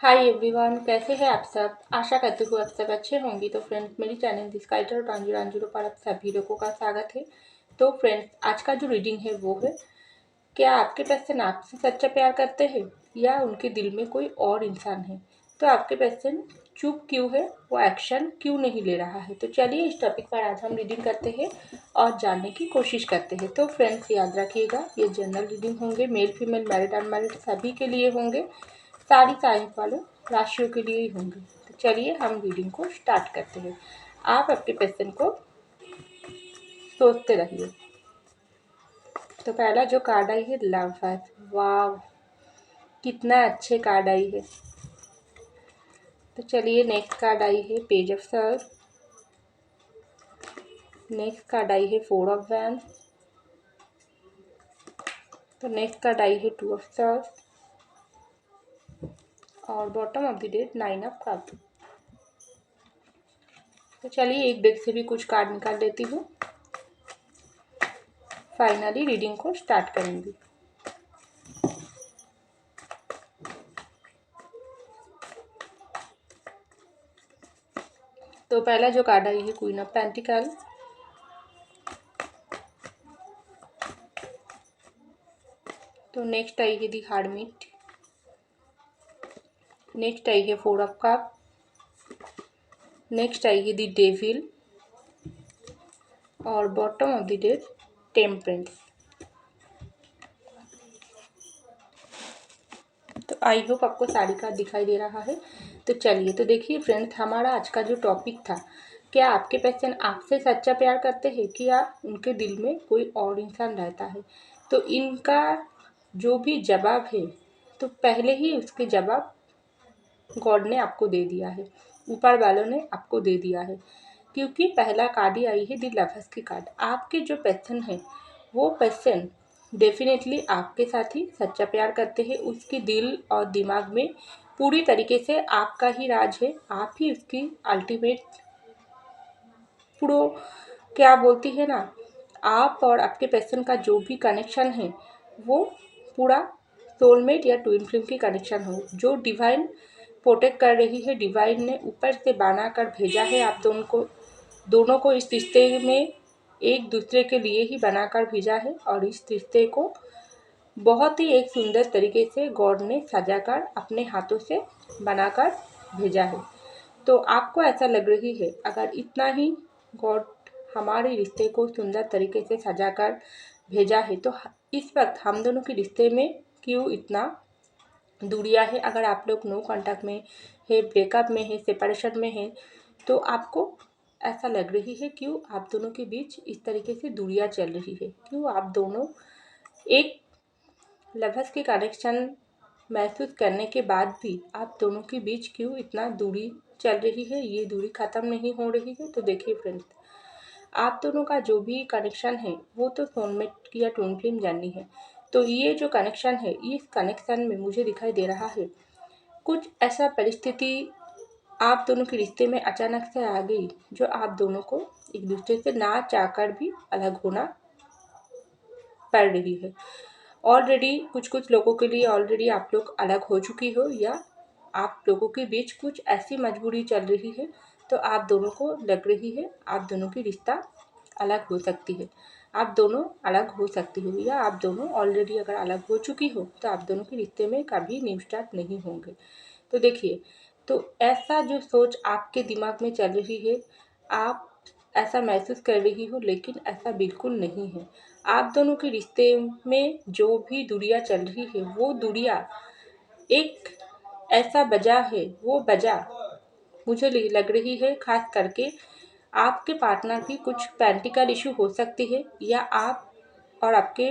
Hi everyone, कैसे हैं आप सब। आशा करती हूँ आप सब अच्छे होंगे। तो फ्रेंड्स, मेरी चैनल दिस काइटर टांजू पर आप सभी लोगों का स्वागत है। तो फ्रेंड्स, आज का जो रीडिंग है वो है, क्या आपके पर्सन आपसे सच्चा प्यार करते हैं या उनके दिल में कोई और इंसान है। तो आपके पर्सन चुप क्यों है, वो एक्शन क्यों नहीं ले रहा है। तो चलिए इस टॉपिक पर आज हम रीडिंग करते हैं और जानने की कोशिश करते हैं। तो फ्रेंड्स, याद रखिएगा, ये जनरल रीडिंग होंगे, मेल फीमेल मैरिड अनमैरिड सभी के लिए होंगे, सारी साइंस वालों राशियों के लिए ही होंगे। तो चलिए हम रीडिंग को स्टार्ट करते हैं। आप अपने पर्सन को सोचते रहिए। तो पहला जो कार्ड आई है, लवर्स। वाव, कितना अच्छे कार्ड आई है। तो चलिए नेक्स्ट कार्ड आई है page of swords. Next card आई है फोर ऑफ वैंड्स। तो नेक्स्ट कार्ड आई है टू ऑफ सर्स और bottom of the deck nine of cup. तो चलिए एक डेक से भी कुछ कार्ड निकाल लेती हूँ, फाइनली रीडिंग को स्टार्ट करेंगे। तो पहला जो कार्ड आई है क्वीन ऑफ पेंटिकल। तो नेक्स्ट आई है दी हार्डमिट। नेक्स्ट आई है four of cup. Next I है दी डेविल और bottom of the deck temperance. तो आई होप आपको साड़ी कार्ड दिखाई दे रहा है। तो चलिए, तो देखिए फ्रेंड्स, हमारा आज का जो टॉपिक था, क्या आपके पर्सन आपसे सच्चा प्यार करते हैं कि या उनके दिल में कोई और इंसान रहता है। तो इनका जो भी जवाब है, तो पहले ही उसके जवाब गॉड ने आपको दे दिया है, ऊपर वालों ने आपको दे दिया है। क्योंकि पहला कार्ड ही आई है दी लवर्स की कार्ड। आपके जो पर्सन है, वो पर्सन डेफिनेटली आपके साथ ही सच्चा प्यार करते हैं। उसके दिल और दिमाग में पूरी तरीके से आपका ही राज है। आप ही उसकी अल्टीमेट प्रो क्या बोलती है ना, आप और आपके पर्सन का जो भी कनेक्शन है, वो पूरा सोलमेट या ट्विन फ्लेम की कनेक्शन हो, जो डिवाइन प्रोटेक्ट कर रही है। डिवाइन ने ऊपर से बना कर भेजा है आप दोनों को इस रिश्ते में, एक दूसरे के लिए ही बनाकर भेजा है। और इस रिश्ते को बहुत ही एक सुंदर तरीके से गॉड ने सजाकर अपने हाथों से बनाकर भेजा है। तो आपको ऐसा लग रही है, अगर इतना ही गॉड हमारे रिश्ते को सुंदर तरीके से सजाकर भेजा है, तो इस वक्त हम दोनों के रिश्ते में क्यों इतना दूरियां है। अगर आप लोग नो कांटेक्ट में है, ब्रेकअप में है, सेपरेशन में है, तो आपको ऐसा लग रही है क्यों आप दोनों के बीच इस तरीके से दूरियां चल रही है। क्यों आप दोनों एक लवर्स के कनेक्शन महसूस करने के बाद भी आप दोनों के बीच क्यों इतना दूरी चल रही है, ये दूरी ख़त्म नहीं हो रही है। तो देखिए फ्रेंड्स, आप दोनों का जो भी कनेक्शन है, वो तो सोलमेट की या ट्विन फ्लेम जर्नी है। तो ये जो कनेक्शन है, इस कनेक्शन में मुझे दिखाई दे रहा है कुछ ऐसा परिस्थिति आप दोनों के रिश्ते में अचानक से आ गई, जो आप दोनों को एक दूसरे से ना चाहकर भी अलग होना पड़ रही है। ऑलरेडी कुछ कुछ लोगों के लिए ऑलरेडी आप लोग अलग हो चुकी हो, या आप लोगों के बीच कुछ ऐसी मजबूरी चल रही है, तो आप दोनों को लग रही है आप दोनों की रिश्ता अलग हो सकती है। आप दोनों अलग हो सकती हो, या आप दोनों ऑलरेडी अगर अलग हो चुकी हो, तो आप दोनों के रिश्ते में कभी न्यू स्टार्ट नहीं होंगे। तो देखिए, तो ऐसा जो सोच आपके दिमाग में चल रही है, आप ऐसा महसूस कर रही हो, लेकिन ऐसा बिल्कुल नहीं है। आप दोनों के रिश्ते में जो भी दूरियां चल रही है, वो दूरियां एक ऐसा वजह है, वो वजह मुझे लग रही है खास करके आपके पार्टनर की कुछ प्रैक्टिकल इशू हो सकती है, या आप और आपके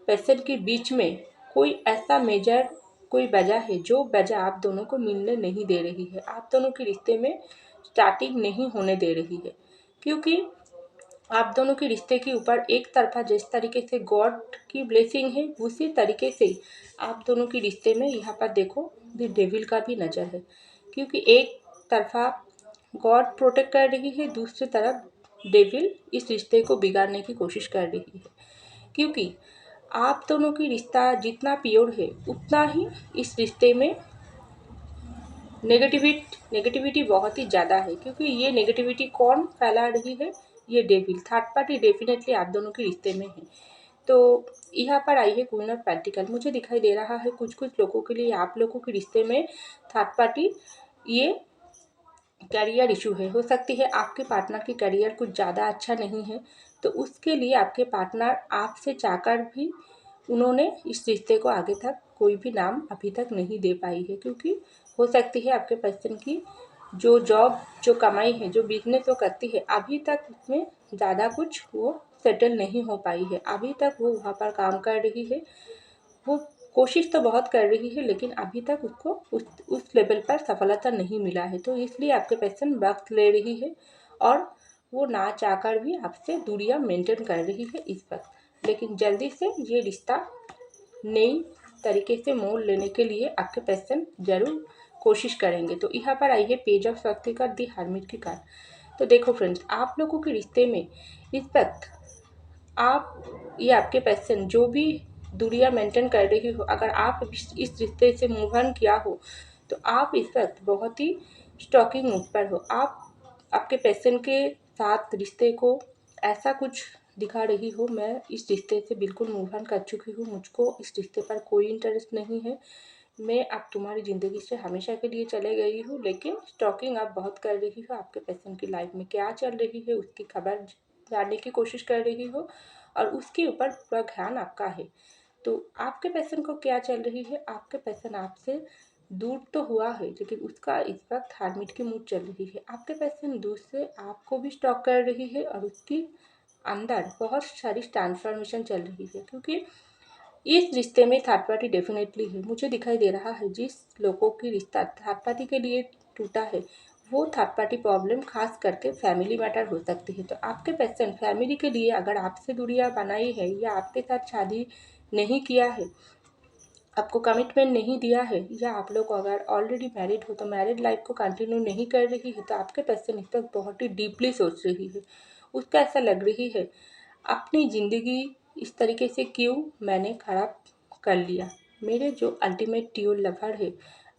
पर्सन के बीच में कोई ऐसा मेजर कोई वजह है, जो वजह आप दोनों को मिलने नहीं दे रही है, आप दोनों के रिश्ते में स्टार्टिंग नहीं होने दे रही है। क्योंकि आप दोनों के रिश्ते के ऊपर एक तरफा जिस तरीके से गॉड की ब्लेसिंग है, उसी तरीके से आप दोनों के रिश्ते में यहाँ पर देखो द डेविल का भी नज़र है। क्योंकि एक तरफा गॉड प्रोटेक्ट कर रही है, दूसरी तरफ डेविल इस रिश्ते को बिगाड़ने की कोशिश कर रही है। क्योंकि आप दोनों की रिश्ता जितना प्योर है, उतना ही इस रिश्ते में नेगेटिविटी बहुत ही ज़्यादा है, क्योंकि ये नेगेटिविटी कौन फैला रही है? ये डेविल, थर्ड पार्टी डेफिनेटली आप दोनों के रिश्ते में है। तो यहाँ पर आई है क्वीन ऑफ पेंटिकल। मुझे दिखाई दे रहा है कुछ कुछ लोगों के लिए आप लोगों के रिश्ते में थर्ड पार्टी ये करियर इशू है। हो सकती है आपके पार्टनर की करियर कुछ ज़्यादा अच्छा नहीं है, तो उसके लिए आपके पार्टनर आपसे चाहकर भी उन्होंने इस रिश्ते को आगे तक कोई भी नाम अभी तक नहीं दे पाई है, क्योंकि हो सकती है आपके पर्सन की जो जॉब, जो कमाई है, जो बिजनेस वो करती है, अभी तक उसमें ज़्यादा कुछ वो सेटल नहीं हो पाई है। अभी तक वो वहाँ पर काम कर रही है, वो कोशिश तो बहुत कर रही है, लेकिन अभी तक उसको उस लेवल पर सफलता नहीं मिला है। तो इसलिए आपके पर्सन वक्त ले रही है, और वो ना चाहकर भी आपसे दूरियां मेंटेन कर रही है इस वक्त। लेकिन जल्दी से ये रिश्ता नई तरीके से मोड़ लेने के लिए आपके पर्सन जरूर कोशिश करेंगे। तो यहाँ पर आई है पेज ऑफ सक्सेस की कार्ड, दी हर्मिट की कार्ड। तो देखो फ्रेंड्स, आप लोगों के रिश्ते में इस वक्त आप ये आपके पर्सन जो भी दूरियां मेंटेन कर रही हो, अगर आप इस रिश्ते से मूव ऑन किया हो, तो आप इस वक्त बहुत ही स्टॉकिंग मूड पर हो। आप आपके पर्सन के साथ रिश्ते को ऐसा कुछ दिखा रही हो, मैं इस रिश्ते से बिल्कुल मूव ऑन कर चुकी हूँ, मुझको इस रिश्ते पर कोई इंटरेस्ट नहीं है, मैं अब तुम्हारी ज़िंदगी से हमेशा के लिए चले गई हूँ। लेकिन स्टॉकिंग आप बहुत कर रही हो, आपके पर्सन की लाइफ में क्या चल रही है उसकी खबर जानने की कोशिश कर रही हो, और उसके ऊपर पूरा ध्यान आपका है। तो आपके पर्सन को क्या चल रही है? आपके पर्सन आपसे दूर तो हुआ है, लेकिन उसका इस वक्त हार्मिट की मूड चल रही है। आपके पर्सन दूर से आपको भी स्टॉक कर रही है, और उसकी अंदर बहुत सारी ट्रांसफॉर्मेशन चल रही है, क्योंकि इस रिश्ते में थर्ड पार्टी डेफिनेटली है। मुझे दिखाई दे रहा है जिस लोगों की रिश्ता थर्ड पार्टी के लिए टूटा है, वो थर्ड पार्टी प्रॉब्लम खास करके फैमिली मैटर हो सकती है। तो आपके पर्सन फैमिली के लिए अगर आपसे दूरियां बनाई है, या आपके साथ शादी नहीं किया है, आपको कमिटमेंट नहीं दिया है, या आप लोग अगर ऑलरेडी मैरिड हो तो मैरिड लाइफ को कंटिन्यू नहीं कर रही है, तो आपके पर्सन इस वक्त बहुत ही डीपली सोच रही है। उसका ऐसा लग रही है, अपनी ज़िंदगी इस तरीके से क्यों मैंने खराब कर लिया। मेरे जो अल्टीमेट ट्रू लवर है,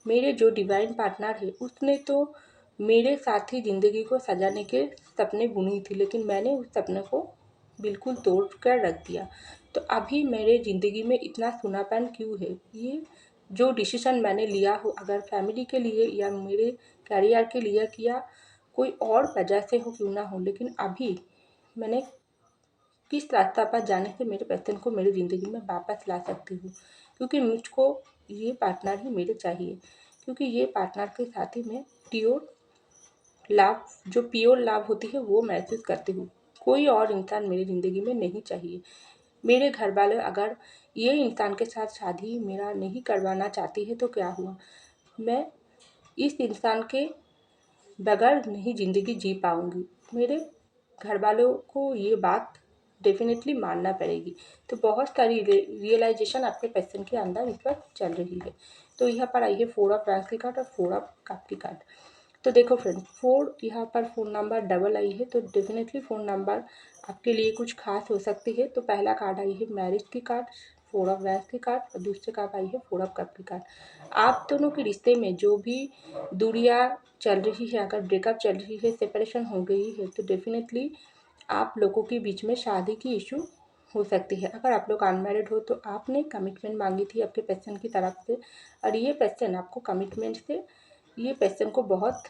मेरे जो डिवाइन पार्टनर है, उसने तो मेरे साथ ही ज़िंदगी को सजाने के सपने बुनी थी, लेकिन मैंने उस सपने को बिल्कुल तोड़ कर रख दिया। तो अभी मेरे ज़िंदगी में इतना सूनापन क्यों है? ये जो डिसीज़न मैंने लिया हो, अगर फैमिली के लिए या मेरे करियर के लिए किया, कोई और वजह से हो क्यों ना हो, लेकिन अभी मैंने किस रास्ता पर जाने से मेरे पर्सन को मेरी ज़िंदगी में वापस ला सकती हूँ, क्योंकि मुझको ये पार्टनर ही मेरे चाहिए, क्योंकि ये पार्टनर के साथ ही मैं प्योर लव, जो प्योर लव होती है वो महसूस करती हूँ। कोई और इंसान मेरी ज़िंदगी में नहीं चाहिए। मेरे घर वाले अगर ये इंसान के साथ शादी मेरा नहीं करवाना चाहती है, तो क्या हुआ? मैं इस इंसान के बगैर नहीं ज़िंदगी जी पाऊँगी। मेरे घर वालों को ये बात डेफिनेटली मानना पड़ेगी। तो बहुत सारी रियलाइजेशन आपके पर्सन के अंदर इस वक्त चल रही है। तो यहाँ पर आई है 4 ऑफ वैंस की कार्ड और 4 ऑफ कप की कार्ड। तो देखो फ्रेंड्स, 4 यहाँ पर फ़ोन नंबर डबल आई है, तो डेफिनेटली फ़ोन नंबर आपके लिए कुछ खास हो सकती है। तो पहला कार्ड आई है मैरिज की कार्ड, 4 ऑफ वैंस की कार्ड, और दूसरे कार्ड आई है 4 ऑफ कप की कार्ड। आप दोनों के रिश्ते में जो भी दूरियां चल रही है, अगर ब्रेकअप चल रही है, सेपरेशन हो गई है, तो डेफिनेटली आप लोगों के बीच में शादी की इशू हो सकती है। अगर आप लोग अनमैरिड हो, तो आपने कमिटमेंट मांगी थी आपके पर्सन की तरफ से, और ये पर्सन आपको कमिटमेंट से, ये पर्सन को बहुत,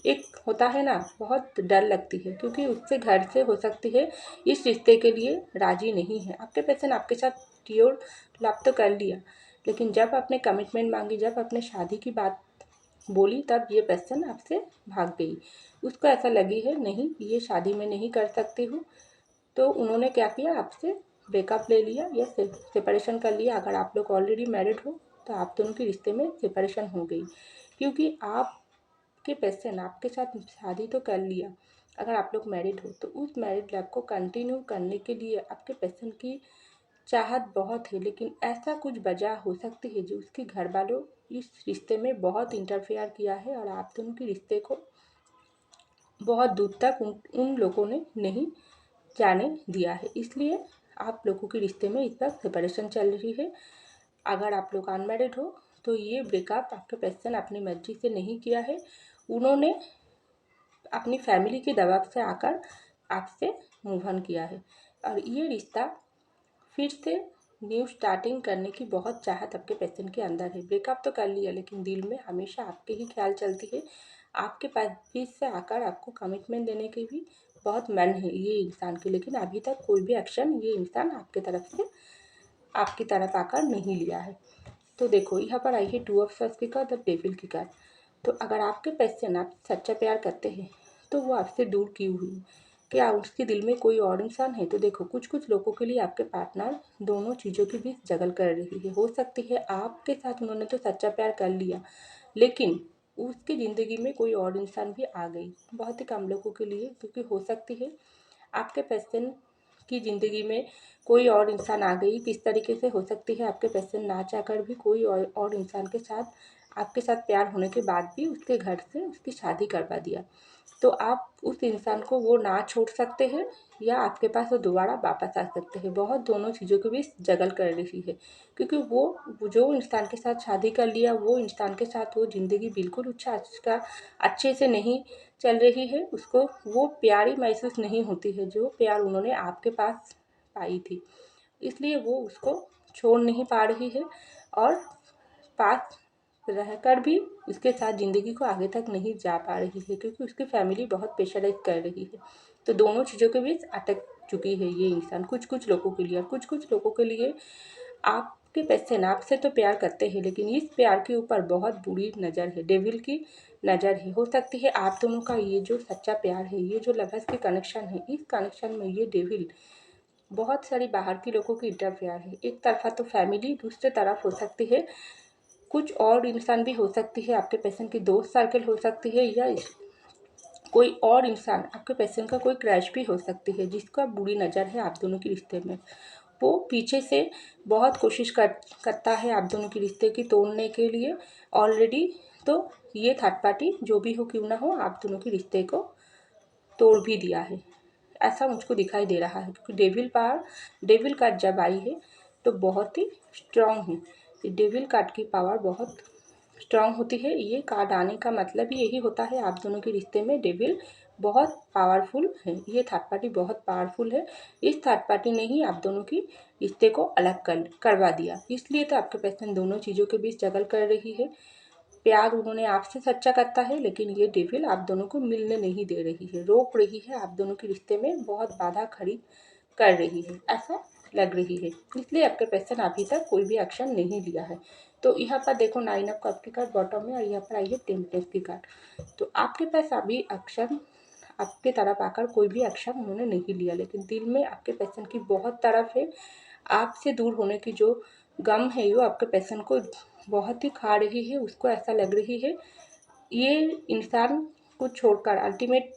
एक होता है ना, बहुत डर लगती है, क्योंकि उससे घर से हो सकती है इस रिश्ते के लिए राजी नहीं है। आपके पर्सन आपके साथ प्योर लव तो कर लिया, लेकिन जब आपने कमिटमेंट मांगी, जब आपने शादी की बात बोली, तब ये पर्सन आपसे भाग गई। उसको ऐसा लगी है नहीं, ये शादी में नहीं कर सकती हूँ, तो उन्होंने क्या किया, आपसे ब्रेकअप ले लिया या सेपरेशन कर लिया। अगर आप लोग ऑलरेडी मैरिड हो, तो आप दोनों के रिश्ते में सेपरेशन हो गई, क्योंकि आपके पर्सन आपके साथ शादी तो कर लिया। अगर आप लोग मैरिड हो, तो उस मैरिड लाइफ को कंटिन्यू करने के लिए आपके पर्सन की चाहत बहुत है, लेकिन ऐसा कुछ वजह हो सकती है जो उसके घर वालों इस रिश्ते में बहुत इंटरफेयर किया है, और आप दोनों के रिश्ते को बहुत दूर तक उन लोगों ने नहीं जाने दिया है। इसलिए आप लोगों के रिश्ते में इस वक्त सेपरेशन चल रही है। अगर आप लोग अनमैरिड हो, तो ये ब्रेकअप आपके पर्सन अपनी मर्जी से नहीं किया है, उन्होंने अपनी फैमिली के दबाव से आकर आपसे मूव ऑन किया है। और ये रिश्ता फिर से न्यू स्टार्टिंग करने की बहुत चाहत आपके पर्सन के अंदर है। ब्रेकअप तो कर लिया लेकिन दिल में हमेशा आपके ही ख्याल चलती है। आपके पास फिर से आकर आपको कमिटमेंट देने की भी बहुत मन है ये इंसान की, लेकिन अभी तक कोई भी एक्शन ये इंसान आपकी तरफ आकर नहीं लिया है। तो देखो यहाँ पर आई है 2 ऑफ सॉर्ड्स की कार्ड और डेविल की कार्ड। तो अगर आपके पर्सन आप सच्चा प्यार करते हैं तो वो आपसे दूर क्यों हुई? क्या उसके दिल में कोई और इंसान है? तो देखो कुछ लोगों के लिए आपके पार्टनर दोनों चीज़ों के बीच जगल कर रही है। हो सकती है आपके साथ उन्होंने तो सच्चा प्यार कर लिया, लेकिन उसकी ज़िंदगी में कोई और इंसान भी आ गई। बहुत ही कम लोगों के लिए, क्योंकि हो सकती है आपके पर्सन की ज़िंदगी में कोई और इंसान आ गई। किस तरीके से हो सकती है आपके पर्सन ना चाहकर भी कोई और इंसान के साथ आपके साथ प्यार होने के बाद भी उसके घर से उसकी शादी करवा दिया। तो आप उस इंसान को वो ना छोड़ सकते हैं या आपके पास वो दोबारा वापस आ सकते हैं। बहुत दोनों चीज़ों के बीच जगल कर रही है, क्योंकि वो जो इंसान के साथ शादी कर लिया वो इंसान के साथ वो ज़िंदगी बिल्कुल अच्छे से नहीं चल रही है। उसको वो प्यारी महसूस नहीं होती है जो प्यार उन्होंने आपके पास पाई थी, इसलिए वो उसको छोड़ नहीं पा रही है और पास रहकर भी उसके साथ ज़िंदगी को आगे तक नहीं जा पा रही है, क्योंकि उसकी फैमिली बहुत प्रेशराइज कर रही है। तो दोनों चीज़ों के बीच अटक चुकी है ये इंसान कुछ लोगों के लिए। और कुछ लोगों के लिए आपके पर्सन आपसे तो प्यार करते हैं, लेकिन इस प्यार के ऊपर बहुत बुरी नज़र है, डेविल की नज़र है। हो सकती है आप दोनों का ये जो सच्चा प्यार है, ये जो लवर्स के कनेक्शन है, इस कनेक्शन में ये डेविल बहुत सारी बाहर के लोगों की इंटरफेयर है। एक तरफा तो फैमिली, दूसरी तरफ हो सकती है कुछ और इंसान भी हो सकती है, आपके पर्सन की दोस्त सर्कल हो सकती है, या कोई और इंसान आपके पर्सन का कोई क्रैश भी हो सकती है जिसका बुरी नज़र है आप दोनों के रिश्ते में। वो पीछे से बहुत कोशिश करता है आप दोनों के रिश्ते की तोड़ने के लिए ऑलरेडी। तो ये थर्ड पार्टी जो भी हो क्यों ना हो आप दोनों के रिश्ते को तोड़ भी दिया है, ऐसा मुझको दिखाई दे रहा है। क्योंकि डेविल कार्ड जब आई है तो बहुत ही स्ट्रांग है। डेविल कार्ड की पावर बहुत स्ट्रांग होती है। ये कार्ड आने का मतलब ही यही होता है आप दोनों के रिश्ते में डेविल बहुत पावरफुल है। ये थर्ड पार्टी बहुत पावरफुल है। इस थर्ड पार्टी ने ही आप दोनों की रिश्ते को अलग करवा दिया, इसलिए तो आपके पर्सन दोनों चीज़ों के बीच जगल कर रही है। प्यार उन्होंने आपसे सच्चा करता है, लेकिन ये डेविल आप दोनों को मिलने नहीं दे रही है, रोक रही है, आप दोनों के रिश्ते में बहुत बाधा खड़ी कर रही है, ऐसा लग रही है। इसलिए आपके पर्सन अभी तक कोई भी एक्शन नहीं लिया है। तो यहाँ पर देखो 9 ऑफ कप की कार्ड बॉटम में और यहाँ पर आई है टेम्परेंस की कार्ड। तो आपके पास अभी एक्शन आपके तरफ आकर कोई भी एक्शन उन्होंने नहीं लिया, लेकिन दिल में आपके पर्सन की बहुत तरफ है। आपसे दूर होने की जो गम है वो आपके पर्सन को बहुत ही खा रही है। उसको ऐसा लग रही है ये इंसान को छोड़कर अल्टीमेट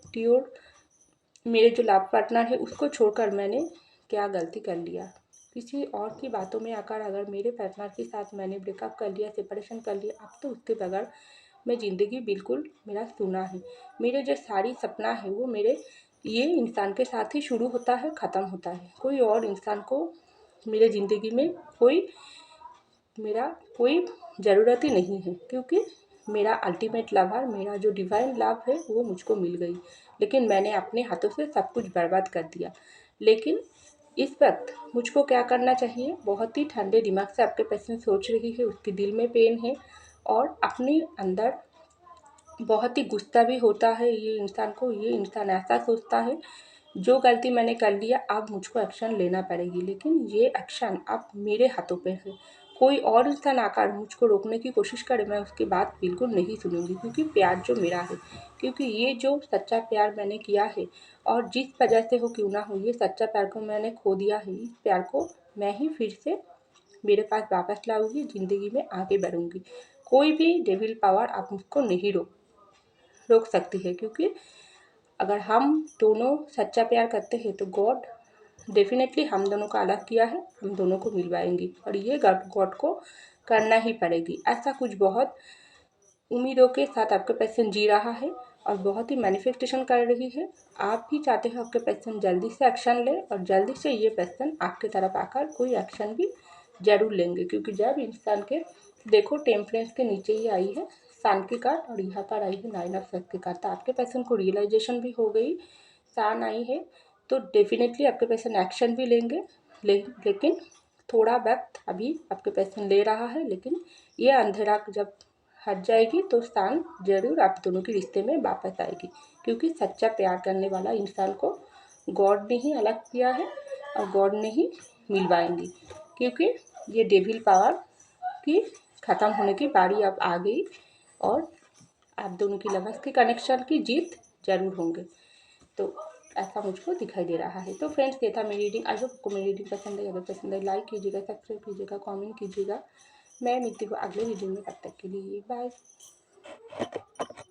मेरे जो लाइफ पार्टनर है उसको छोड़कर मैंने क्या गलती कर लिया। किसी और की बातों में आकर अगर मेरे पार्टनर के साथ मैंने ब्रेकअप कर लिया, सेपरेशन कर लिया, अब तो उसके बगैर मैं ज़िंदगी बिल्कुल मेरा सुना है। मेरे जो सारी सपना है वो मेरे ये इंसान के साथ ही शुरू होता है, ख़त्म होता है। कोई और इंसान को मेरे ज़िंदगी में मेरा कोई ज़रूरत ही नहीं है, क्योंकि मेरा अल्टीमेट लवर, मेरा जो डिवाइन लव है वो मुझको मिल गई, लेकिन मैंने अपने हाथों से सब कुछ बर्बाद कर दिया। लेकिन इस वक्त मुझको क्या करना चाहिए? बहुत ही ठंडे दिमाग से आपके पर्सन सोच रही है, उसके दिल में पेन है और अपने अंदर बहुत ही गुस्सा भी होता है ये इंसान को। ये इंसान ऐसा सोचता है जो गलती मैंने कर लिया अब मुझको एक्शन लेना पड़ेगी, लेकिन ये एक्शन अब मेरे हाथों पे है। कोई और इंसान आकर मुझको रोकने की कोशिश करे मैं उसकी बात बिल्कुल नहीं सुनूंगी, क्योंकि प्यार जो मेरा है, क्योंकि ये जो सच्चा प्यार मैंने किया है और जिस वजह से हो क्यों ना हो ये सच्चा प्यार को मैंने खो दिया है, इस प्यार को मैं ही फिर से मेरे पास वापस लाऊंगी, ज़िंदगी में आगे बढ़ूंगी। कोई भी डेविल पावर आप मुझको नहीं रोक सकती है, क्योंकि अगर हम दोनों सच्चा प्यार करते हैं तो गॉड डेफिनेटली हम दोनों को अलग किया है, हम दोनों को मिलवाएंगी और ये गॉड को करना ही पड़ेगी। ऐसा कुछ बहुत उम्मीदों के साथ आपका पर्सन जी रहा है और बहुत ही मैनिफेस्टेशन कर रही है। आप भी चाहते हो आपके पर्सन जल्दी से एक्शन ले और जल्दी से ये पर्सन आपके तरफ आकर कोई एक्शन भी जरूर लेंगे, क्योंकि जब इंसान के देखो टेम्परेंस के नीचे ही आई है सन की कार्ड और यहाँ पर आई है 9 ऑफ सॉर्ड्स की कार्ड। तो आपके पर्सन को रियलाइजेशन भी हो गई, सन आई है, तो डेफिनेटली आपके पर्सन एक्शन भी लेंगे। लेकिन थोड़ा वक्त अभी आपके पर्सन ले रहा है, लेकिन ये अंधेरा जब हट जाएगी तो सन जरूर आप दोनों के रिश्ते में वापस आएगी, क्योंकि सच्चा प्यार करने वाला इंसान को गॉड ने ही अलग किया है और गॉड ने ही मिलवाएंगी, क्योंकि ये डेविल पावर की ख़त्म होने की बारी अब आ गई और आप दोनों की लवर्स की कनेक्शन की जीत जरूर होंगे। तो ऐसा मुझको दिखाई दे रहा है। तो फ्रेंड्स, ये था मेरी रीडिंग। आई होप आपको मेरी रीडिंग पसंद है। अगर पसंद है लाइक कीजिएगा, सब्सक्राइब कीजिएगा, कमेंट कीजिएगा। मैं मिलती हूँ अगले वीडियो में, तब तक के लिए बाय।